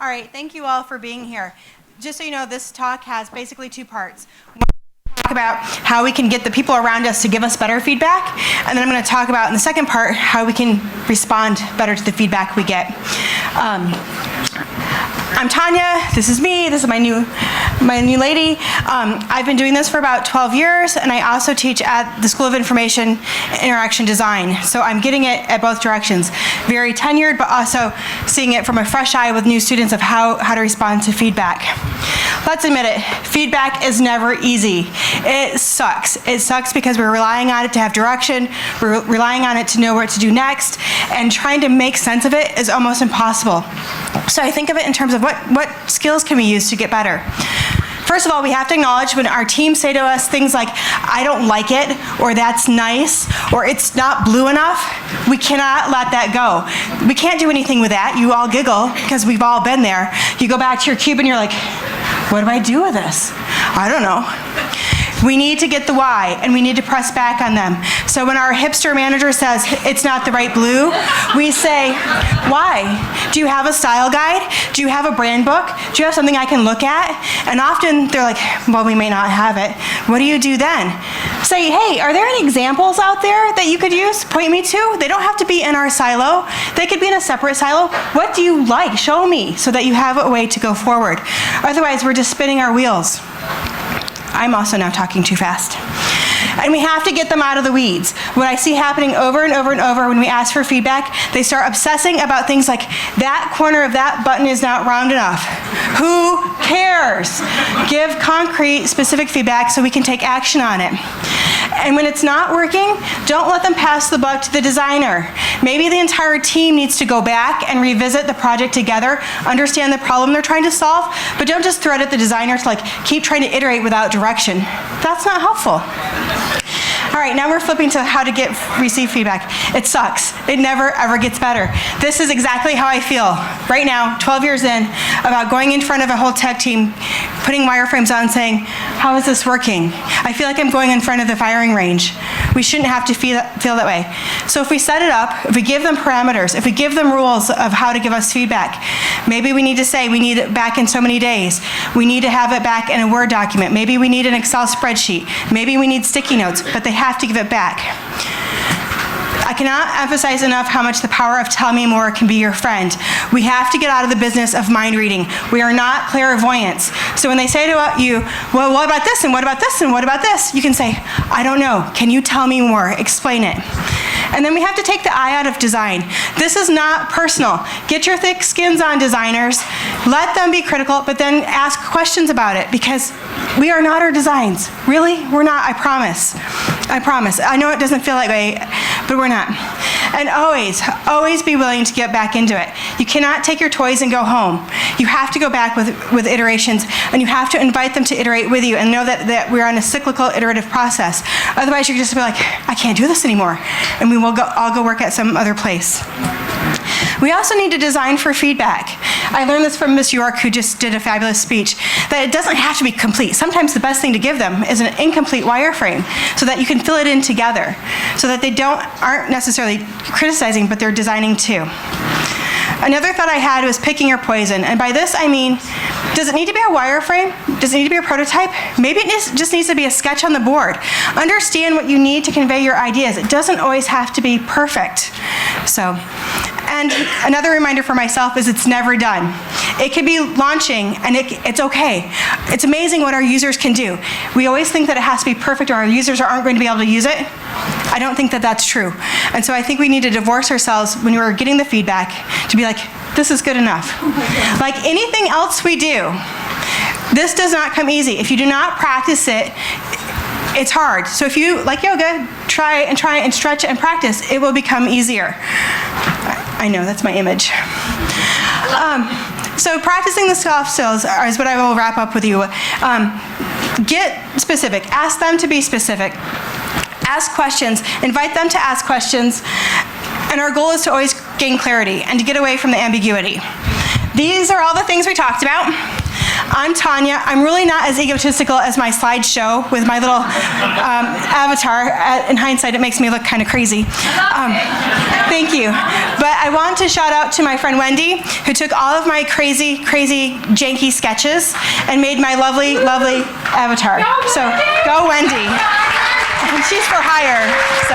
All right, thank you all for being here. Just so you know, this talk has basically two parts. One, talk about how we can get the people around us to give us better feedback, and then I'm going to talk about in the second part how we can respond better to the feedback we get. I'm Tonya, this is me, this is my new lady. I've been doing this for about 12 years, and I also teach at the School of Information Interaction Design. So I'm getting it at both directions. Very tenured, but also seeing it from a fresh eye with new students of how to respond to feedback. Let's admit it, feedback is never easy. It sucks. It sucks because we're relying on it to have direction, we're relying on it to know what to do next, and trying to make sense of it is almost impossible. So I think of it in terms of what skills can we use to get better. First of all, we have to acknowledge when our teams say to us things like, I don't like it, or that's nice, or it's not blue enough, we cannot let that go. We can't do anything with that. You all giggle because we've all been there. You go back to your cube and you're like, what do I do with this? I don't know. We need to get the why, and we need to press back on them. So when our hipster manager says, it's not the right blue, we say, why? Do you have a style guide? Do you have a brand book? Do you have something I can look at? And often they're like, well, we may not have it. What do you do then? Say, hey, are there any examples out there that you could use? Point me to. They don't have to be in our silo. They could be in a separate silo. What do you like? Show me so that you have a way to go forward. Otherwise, we're just spinning our wheels. I'm also now talking too fast. And we have to get them out of the weeds. What I see happening over and over and over when we ask for feedback, they start obsessing about things like, that corner of that button is not round enough. Who cares? Give concrete, specific feedback so we can take action on it. And when it's not working, don't let them pass the buck to the designer. Maybe the entire team needs to go back and revisit the project together, understand the problem they're trying to solve, but don't just throw it at the designer to keep trying to iterate without direction. That's not helpful. All right, now we're flipping to how to receive feedback. It sucks. It never, ever gets better. This is exactly how I feel right now, 12 years in, about going in front of a whole tech team, putting wireframes on and saying, how is this working? I feel like I'm going in front of the firing range. We shouldn't have to feel that way. So if we set it up, if we give them parameters, if we give them rules of how to give us feedback, maybe we need to say we need it back in so many days. We need to have it back in a Word document. Maybe we need an Excel spreadsheet. Maybe we need sticky notes, but they have to give it back. I cannot emphasize enough how much the power of tell me more can be your friend. We have to get out of the business of mind reading. We are not clairvoyants. So when they say to you, well, what about this, and what about this, and what about this? You can say, I don't know. Can you tell me more? Explain it. And then we have to take the I out of design. This is not personal. Get your thick skins on, designers. Let them be critical, but then ask questions about it, because we are not our designs. Really? We're not, I promise. I promise. I know it doesn't feel that way, but we're not. And always be willing to get back into it. You cannot take your toys and go home. You have to go back with iterations, and you have to invite them to iterate with you and know that we're on a cyclical iterative process. Otherwise, you're just going to be like, I can't do this anymore. And we will all go work at some other place. We also need to design for feedback. I learned this from Miss York, who just did a fabulous speech, that it doesn't have to be complete. Sometimes the best thing to give them is an incomplete wireframe so that you can fill it in together, so that they aren't necessarily criticizing, but they're designing too. Another thought I had was picking your poison, and by this I mean, does it need to be a wireframe? Does it need to be a prototype? Maybe it just needs to be a sketch on the board. Understand what you need to convey your ideas. It doesn't always have to be perfect. And another reminder for myself is it's never done. It could be launching, and it's okay. It's amazing what our users can do. We always think that it has to be perfect or our users aren't going to be able to use it. I don't think that that's true. And so I think we need to divorce ourselves when we're getting the feedback to be like, this is good enough. Like anything else we do, this does not come easy. If you do not practice it, it's hard. So if you, like yoga, try and stretch and practice, it will become easier. I know, that's my image. So practicing the soft skills is what I will wrap up with you. Get specific. Ask them to be specific. Ask questions. Invite them to ask questions. And our goal is to always gain clarity and to get away from the ambiguity. These are all the things we talked about. I'm Tonya. I'm really not as egotistical as my slideshow with my little avatar. In hindsight, it makes me look kind of crazy. Thank you. But I want to shout out to my friend Wendy, who took all of my crazy, janky sketches and made my lovely, lovely avatar. So go Wendy. And she's for hire, so.